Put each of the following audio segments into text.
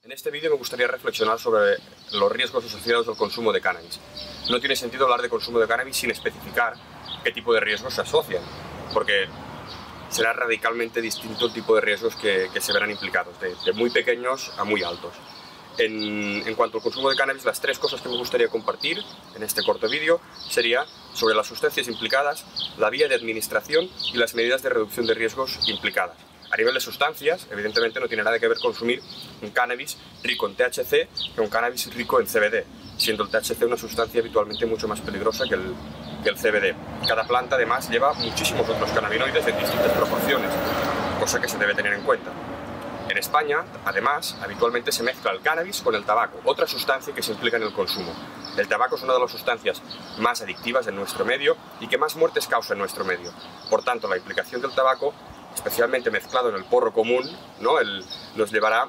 En este vídeo me gustaría reflexionar sobre los riesgos asociados al consumo de cannabis. No tiene sentido hablar de consumo de cannabis sin especificar qué tipo de riesgos se asocian, porque será radicalmente distinto el tipo de riesgos que se verán implicados, de muy pequeños a muy altos. En cuanto al consumo de cannabis, las tres cosas que me gustaría compartir en este corto vídeo sería sobre las sustancias implicadas, la vía de administración y las medidas de reducción de riesgos implicadas. A nivel de sustancias, evidentemente no tiene nada que ver consumir un cannabis rico en THC que un cannabis rico en CBD, siendo el THC una sustancia habitualmente mucho más peligrosa que el CBD. Cada planta además lleva muchísimos otros cannabinoides en distintas proporciones, cosa que se debe tener en cuenta. En España, además, habitualmente se mezcla el cannabis con el tabaco, otra sustancia que se implica en el consumo. El tabaco es una de las sustancias más adictivas en nuestro medio y que más muertes causa en nuestro medio. Por tanto, la implicación del tabaco, especialmente mezclado en el porro común, nos llevará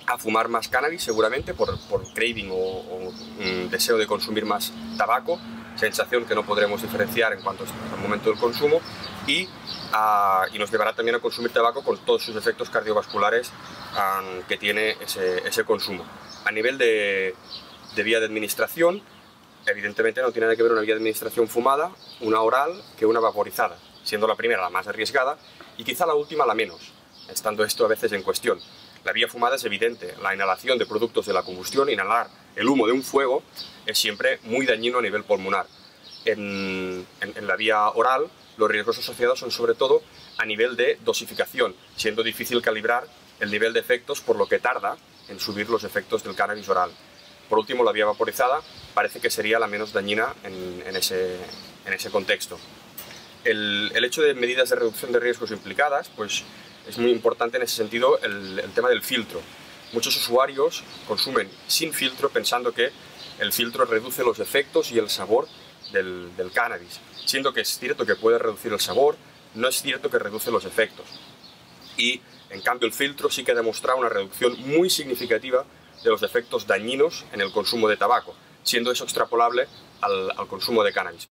a fumar más cannabis seguramente por craving o deseo de consumir más tabaco, sensación que no podremos diferenciar en cuanto al momento del consumo, y nos llevará también a consumir tabaco con todos sus efectos cardiovasculares que tiene ese consumo. A nivel de vía de administración, evidentemente no tiene nada que ver una vía de administración fumada, una oral, que una vaporizada, siendo la primera la más arriesgada y quizá la última la menos, estando esto a veces en cuestión. La vía fumada es evidente, la inhalación de productos de la combustión, inhalar el humo de un fuego, es siempre muy dañino a nivel pulmonar. En la vía oral, los riesgos asociados son sobre todo a nivel de dosificación, siendo difícil calibrar el nivel de efectos por lo que tarda en subir los efectos del cannabis oral. Por último, la vía vaporizada parece que sería la menos dañina en ese contexto. El hecho de medidas de reducción de riesgos implicadas, pues es muy importante en ese sentido el tema del filtro. Muchos usuarios consumen sin filtro pensando que el filtro reduce los efectos y el sabor del cannabis, siendo que es cierto que puede reducir el sabor, no es cierto que reduce los efectos. Y en cambio el filtro sí que ha demostrado una reducción muy significativa de los efectos dañinos en el consumo de tabaco, siendo eso extrapolable al consumo de cannabis.